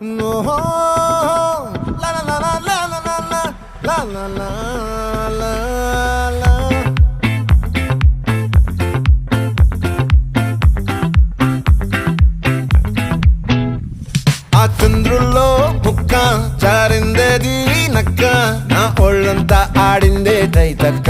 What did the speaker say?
No, la la la la la la la la la la la la. ఆ చంద్రుల్లో ముక్క చారిందేది నక్క నా ఒళ్ళంతా ఆడిందే తైతక్క